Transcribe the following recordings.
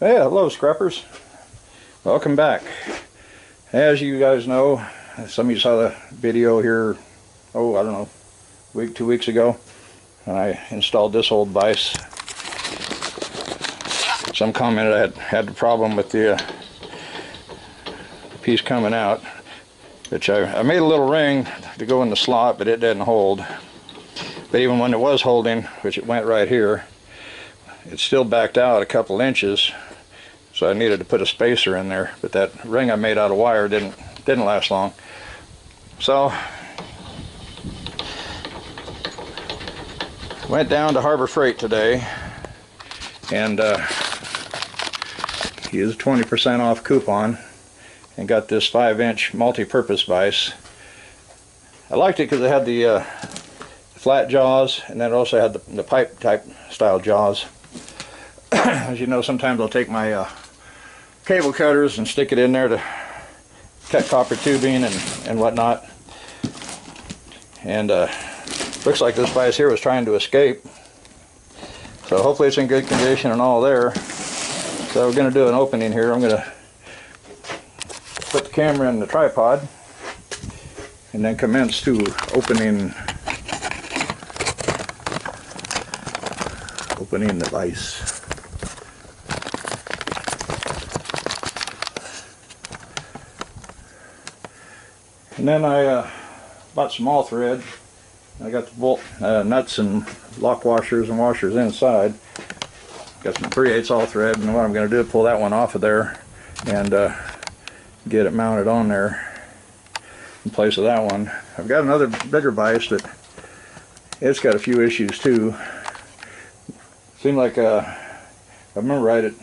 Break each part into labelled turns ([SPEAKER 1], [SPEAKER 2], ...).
[SPEAKER 1] Hey, hello scrappers. Welcome back. As you guys know, some of you saw the video here, I don't know, week, 2 weeks ago, and I installed this old vise. Some commented I had the problem with the piece coming out, which I made a little ring to go in the slot, but it didn't hold. But even when it was holding, which it went right here, it still backed out a couple inches. So I needed to put a spacer in there, but that ring I made out of wire didn't last long. So went down to Harbor Freight today and used a 20% off coupon and got this 5-inch multi-purpose vise. I liked it because it had the flat jaws, and then it also had the pipe type style jaws. As you know, sometimes I'll take my cable cutters and stick it in there to cut copper tubing and whatnot. And looks like this vise here was trying to escape. So hopefully it's in good condition and all there. So we're going to do an opening here. I'm going to put the camera in the tripod and then commence to opening the vise. And then I bought some all thread. I got the bolt nuts and lock washers and washers inside. Got some 3/8 all thread, and what I'm going to do is pull that one off of there and get it mounted on there in place of that one. I've got another bigger vise that it's got a few issues too. Seemed like if I remember right, it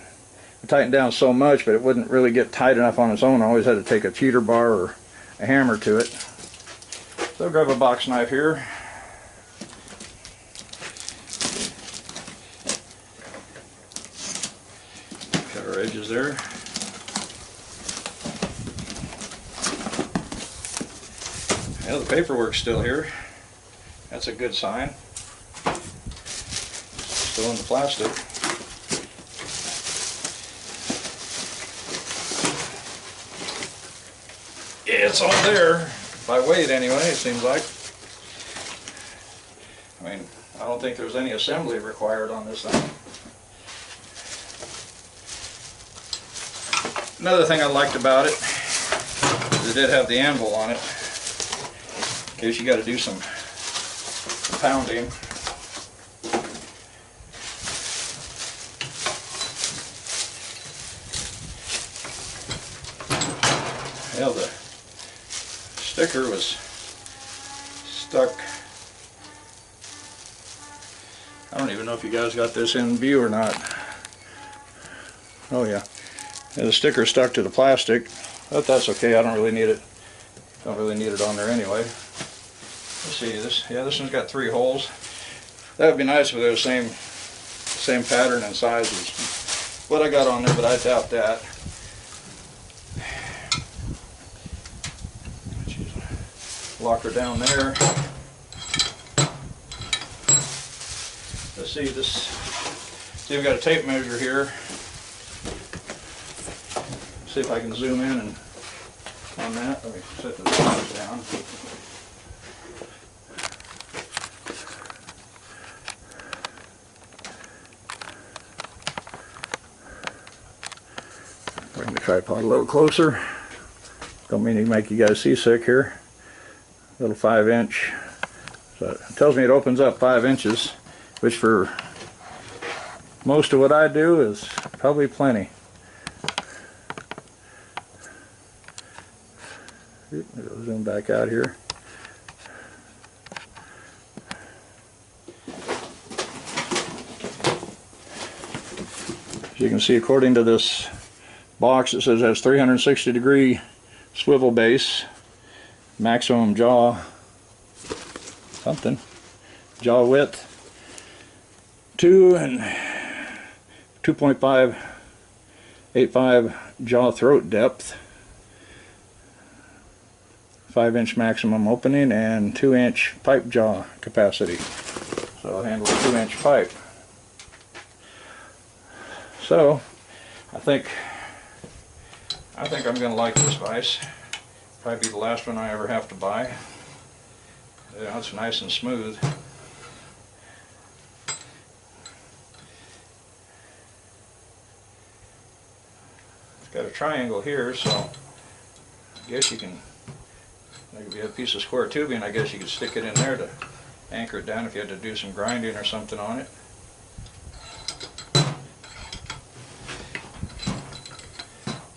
[SPEAKER 1] tightened down so much, but it wouldn't really get tight enough on its own. I always had to take a cheater bar or a hammer to it. So I'll grab a box knife here. Cut our edges there. Well, the paperwork's still here. That's a good sign. Still in the plastic. It's all there, by weight anyway, it seems like. I mean, I don't think there's any assembly required on this thing. Another thing I liked about it is it did have the anvil on it, in case you got to do some pounding. Well, the sticker was stuck. I don't even know if you guys got this in view or not. Oh yeah. And the sticker stuck to the plastic, but that's okay. I don't really need it. Don't really need it on there anyway. Let's see this. Yeah, this one's got 3 holes. That would be nice if it was the same pattern and size as what I got on there, but I doubt that. Lock her down there. Let's see this. See, I've got a tape measure here. See if I can zoom in and on that. Let me set the box down. Bring the tripod a little closer. Don't mean to make you guys seasick here. Little 5-inch. So it tells me it opens up 5 inches, which for most of what I do is probably plenty. I'll zoom back out here. As you can see, according to this box, it says it has 360-degree swivel base. Maximum jaw width 2 and 2.585 jaw throat depth, 5-inch maximum opening, and 2-inch pipe jaw capacity. So I'll handle a 2-inch pipe. So I think I'm going to like this vise. Probably be the last one I ever have to buy. Yeah, it's nice and smooth. It's got a triangle here, so I guess you can, like if you have a piece of square tubing, I guess you could stick it in there to anchor it down if you had to do some grinding or something on it.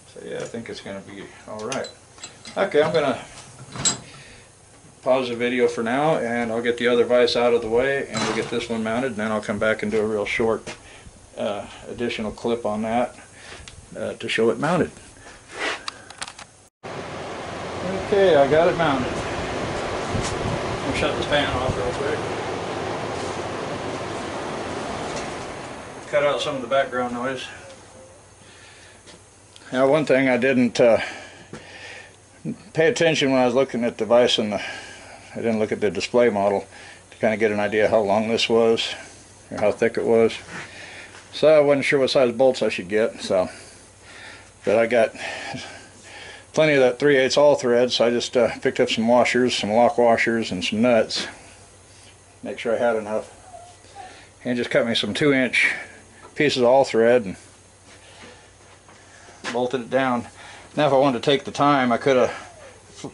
[SPEAKER 1] So yeah, I think it's going to be alright. Okay, I'm going to pause the video for now, and I'll get the other vise out of the way, and we'll get this one mounted, and then I'll come back and do a real short additional clip on that to show it mounted. Okay, I got it mounted. I'll shut this fan off real quick. Cut out some of the background noise. Now, one thing I didn't pay attention when I was looking at the vise, and I didn't look at the display model to kind of get an idea how long this was or how thick it was. So I wasn't sure what size bolts I should get. But I got plenty of that 3/8 all thread, so I just picked up some washers, some lock washers, and some nuts. Make sure I had enough, and just cut me some 2-inch pieces of all thread and bolted it down. Now if I wanted to take the time, I could have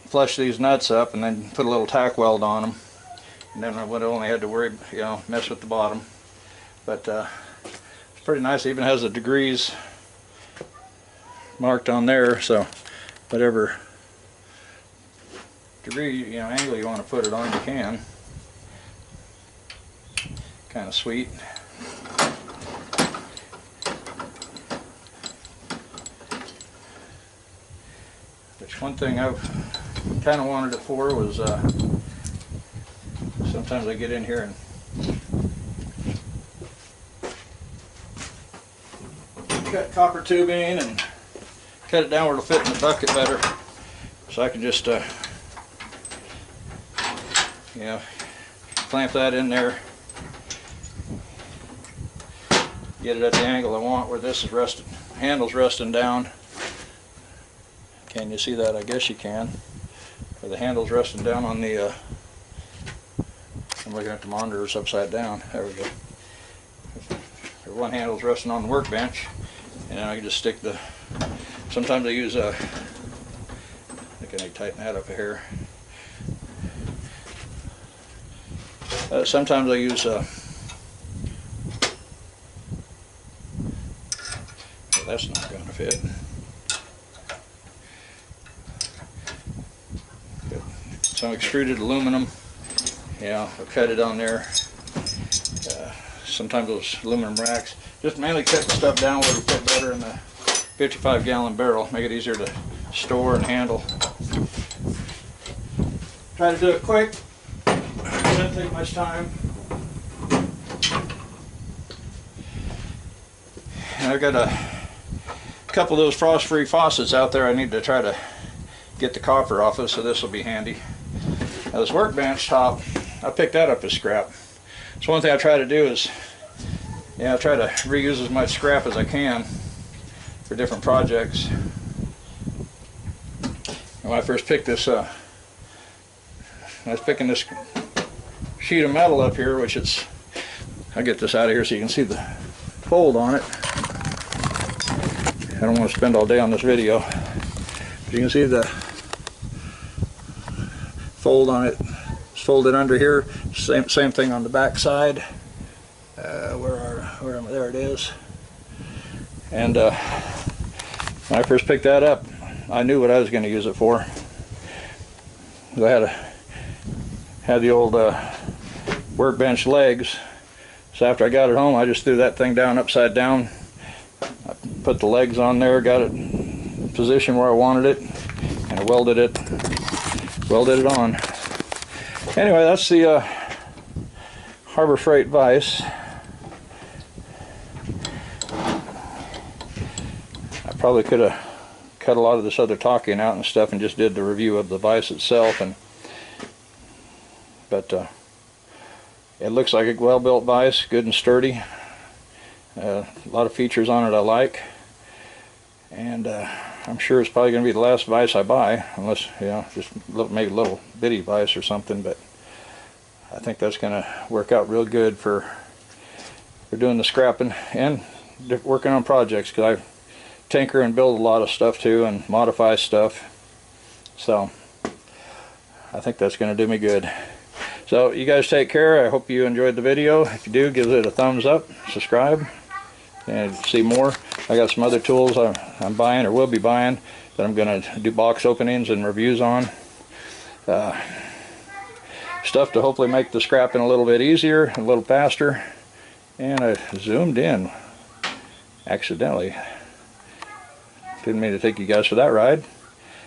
[SPEAKER 1] flushed these nuts up and then put a little tack weld on them, and then I would have only had to worry, mess with the bottom. But it's pretty nice. It even has the degrees marked on there, so whatever degree, angle you want to put it on, you can. Kind of sweet. Which one thing I've kind of wanted it for was sometimes I get in here and cut copper tubing and cut it down where it'll fit in the bucket better, so I can just clamp that in there, get it at the angle I want where this is resting, handle's resting down. Can you see that? I guess you can. Where the handle's resting down on the I'm looking at the monitor, it's upside down. There we go. One handle's resting on the workbench, and then I can just stick the, sometimes I use I think I need to tighten that up here. Sometimes I use well, that's not going to fit. Some extruded aluminum, I'll cut it on there. Sometimes those aluminum racks, just mainly cut the stuff down where it'll fit better in the 55-gallon barrel, make it easier to store and handle. Try to do it quick, doesn't take much time. And I've got a couple of those frost-free faucets out there I need to try to get the copper off of, so this will be handy. Now this workbench top, I picked that up as scrap. So one thing I try to do is, I try to reuse as much scrap as I can for different projects. And when I first picked this, I was picking this sheet of metal up here, which it's, I'll get this out of here so you can see the fold on it. I don't want to spend all day on this video. But you can see the fold on it. It's folded under here. Same thing on the back side. Where am I? There it is. And when I first picked that up, I knew what I was going to use it for. I had the old workbench legs. So after I got it home, I just threw that thing down upside down. I put the legs on there, got it in position where I wanted it, and I welded it on. Anyway, that's the Harbor Freight vise. I probably could have cut a lot of this other talking out and stuff and just did the review of the vise itself, but it looks like a well-built vise, good and sturdy. A lot of features on it I like. And I'm sure it's probably going to be the last vise I buy, unless, you know, just maybe a little bitty vise or something. But I think that's going to work out real good for doing the scrapping and working on projects, because I tinker and build a lot of stuff too and modify stuff. So I think that's going to do me good. So you guys take care. I hope you enjoyed the video. If you do, give it a thumbs up, subscribe, and see more. I got some other tools I'm buying or will be buying that I'm going to do box openings and reviews on. Stuff to hopefully make the scrapping a little bit easier, a little faster. And I zoomed in accidentally. Didn't mean to take you guys for that ride.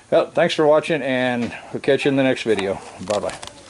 [SPEAKER 1] Well, thanks for watching, and we'll catch you in the next video. Bye-bye.